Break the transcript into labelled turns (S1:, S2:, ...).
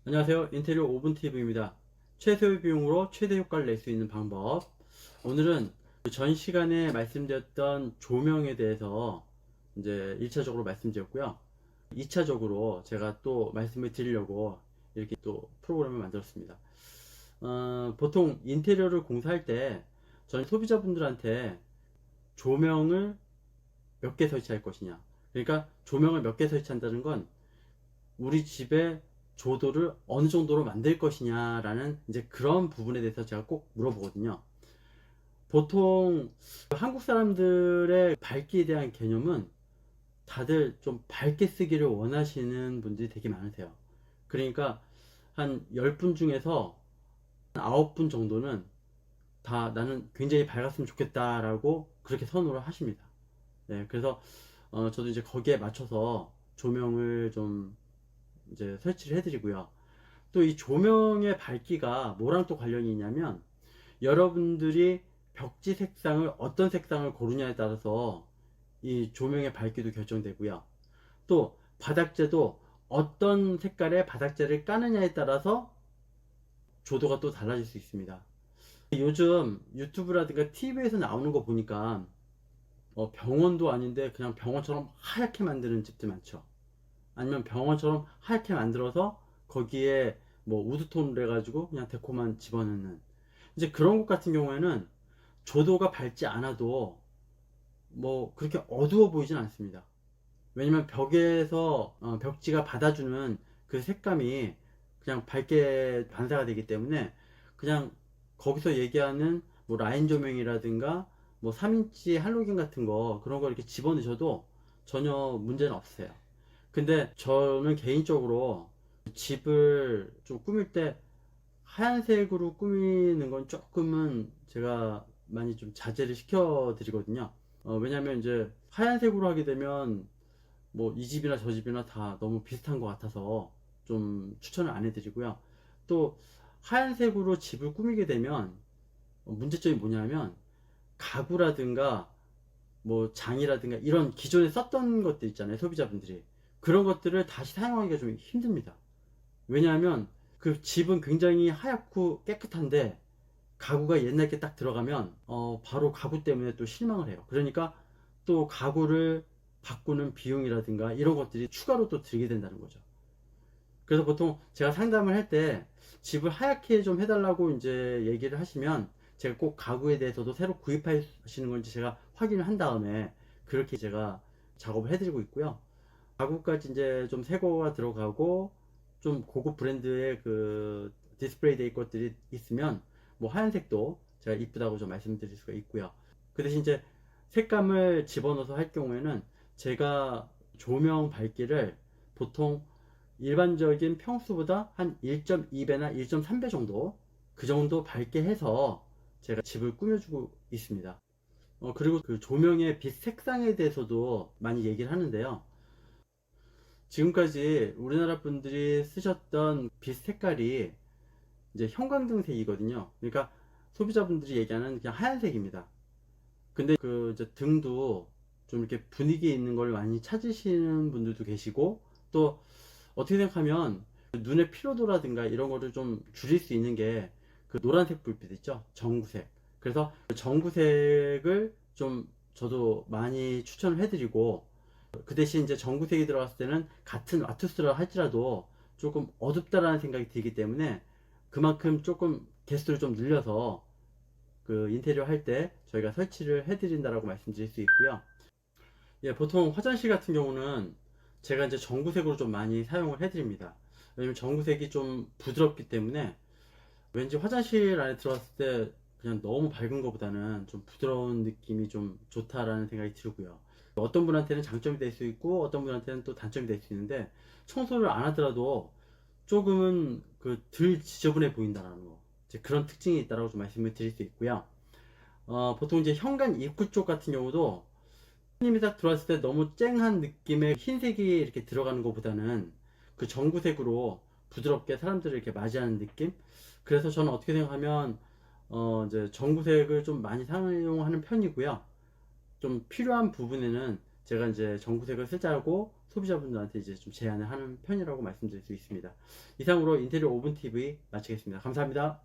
S1: 안녕하세요. 인테리어 오븐TV입니다. 최소의 비용으로 최대 효과를 낼 수 있는 방법. 오늘은 전 시간에 말씀드렸던 조명에 대해서 이제 1차적으로 말씀드렸고요. 2차적으로 제가 또 말씀을 드리려고 이렇게 또 프로그램을 만들었습니다. 보통 인테리어를 공사할 때 전 소비자분들한테 조명을 몇 개 설치할 것이냐. 그러니까 조명을 몇 개 설치한다는 건 우리 집의 조도를 어느 정도로 만들 것이냐라는 이제 그런 부분에 대해서 제가 꼭 물어보거든요. 보통 한국 사람들의 밝기에 대한 개념은 다들 좀 밝게 쓰기를 원하시는 분들이 되게 많으세요. 그러니까 한 10분 중에서 9분 정도는 다 나는 굉장히 밝았으면 좋겠다라고 그렇게 선호를 하십니다. 네, 그래서 저도 이제 거기에 맞춰서 조명을 좀 이제 설치를 해드리고요. 또 이 조명의 밝기가 뭐랑 또 관련이 있냐면 여러분들이 벽지 색상을 어떤 색상을 고르냐에 따라서 이 조명의 밝기도 결정되고요. 또 바닥재도 어떤 색깔의 바닥재를 까느냐에 따라서 조도가 또 달라질 수 있습니다. 요즘 유튜브라든가 TV에서 나오는 거 보니까 병원도 아닌데 그냥 병원처럼 하얗게 만드는 집들 많죠. 아니면 병원처럼 하얗게 만들어서 거기에 뭐 우드톤을 해가지고 그냥 데코만 집어넣는 이제 그런 것 같은 경우에는 조도가 밝지 않아도 뭐 그렇게 어두워 보이진 않습니다. 왜냐면 벽에서 벽지가 받아주는 그 색감이 그냥 밝게 반사가 되기 때문에 그냥 거기서 얘기하는 뭐 라인 조명이라든가 뭐 3인치 할로겐 같은 거 그런 거 이렇게 집어넣으셔도 전혀 문제는 없어요. 근데 저는 개인적으로 집을 좀 꾸밀 때 하얀색으로 꾸미는 건 조금은 제가 많이 좀 자제를 시켜 드리거든요. 왜냐면 이제 하얀색으로 하게 되면 뭐 이 집이나 저 집이나 다 너무 비슷한 것 같아서 좀 추천을 안 해드리고요. 또 하얀색으로 집을 꾸미게 되면 문제점이 뭐냐면 가구라든가 뭐 장이라든가 이런 기존에 썼던 것들 있잖아요, 소비자분들이. 그런 것들을 다시 사용하기가 좀 힘듭니다. 왜냐하면 그 집은 굉장히 하얗고 깨끗한데 가구가 옛날 게 딱 들어가면 바로 가구 때문에 또 실망을 해요. 그러니까 또 가구를 바꾸는 비용이라든가 이런 것들이 추가로 또 들게 된다는 거죠. 그래서 보통 제가 상담을 할 때 집을 하얗게 좀 해달라고 이제 얘기를 하시면 제가 꼭 가구에 대해서도 새로 구입하시는 건지 제가 확인을 한 다음에 그렇게 제가 작업을 해드리고 있고요. 가구까지 이제 좀 새거가 들어가고 좀 고급 브랜드의 그 디스플레이 돼 것들이 있으면 뭐 하얀색도 제가 이쁘다고 좀 말씀드릴 수가 있고요. 그 대신 이제 색감을 집어넣어서 할 경우에는 제가 조명 밝기를 보통 일반적인 평수보다 한 1.2배나 1.3배 정도 그 정도 밝게 해서 제가 집을 꾸며주고 있습니다. 그리고 그 조명의 빛 색상에 대해서도 많이 얘기를 하는데요. 지금까지 우리나라 분들이 쓰셨던 빛 색깔이 이제 형광등색이거든요. 그러니까 소비자분들이 얘기하는 그냥 하얀색입니다. 근데 그 이제 등도 좀 이렇게 분위기 있는 걸 많이 찾으시는 분들도 계시고 또 어떻게 생각하면 눈의 피로도라든가 이런 거를 좀 줄일 수 있는 게 그 노란색 불빛 있죠? 전구색. 그래서 그 전구색을 좀 저도 많이 추천을 해드리고 그 대신 이제 전구색이 들어갔을 때는 같은 와투스라 할지라도 조금 어둡다라는 생각이 들기 때문에 그만큼 조금 개수를 좀 늘려서 그 인테리어 할 때 저희가 설치를 해드린다라고 말씀드릴 수 있고요. 예, 보통 화장실 같은 경우는 제가 이제 전구색으로 좀 많이 사용을 해드립니다. 왜냐면 전구색이 좀 부드럽기 때문에 왠지 화장실 안에 들어갔을 때 그냥 너무 밝은 것보다는 좀 부드러운 느낌이 좀 좋다라는 생각이 들고요. 어떤 분한테는 장점이 될 수 있고 어떤 분한테는 또 단점이 될 수 있는데 청소를 안 하더라도 조금은 그 덜 지저분해 보인다라는 거 이제 그런 특징이 있다라고 좀 말씀을 드릴 수 있고요. 보통 이제 현관 입구 쪽 같은 경우도 손님이 딱 들어왔을 때 너무 쨍한 느낌의 흰색이 이렇게 들어가는 것보다는 그 전구색으로 부드럽게 사람들을 이렇게 맞이하는 느낌? 그래서 저는 어떻게 생각하면 이제 전구색을 좀 많이 사용하는 편이고요. 좀 필요한 부분에는 제가 이제 전구색을 쓰자고 소비자분들한테 이제 좀 제안을 하는 편이라고 말씀드릴 수 있습니다. 이상으로 인테리어 오븐 TV 마치겠습니다. 감사합니다.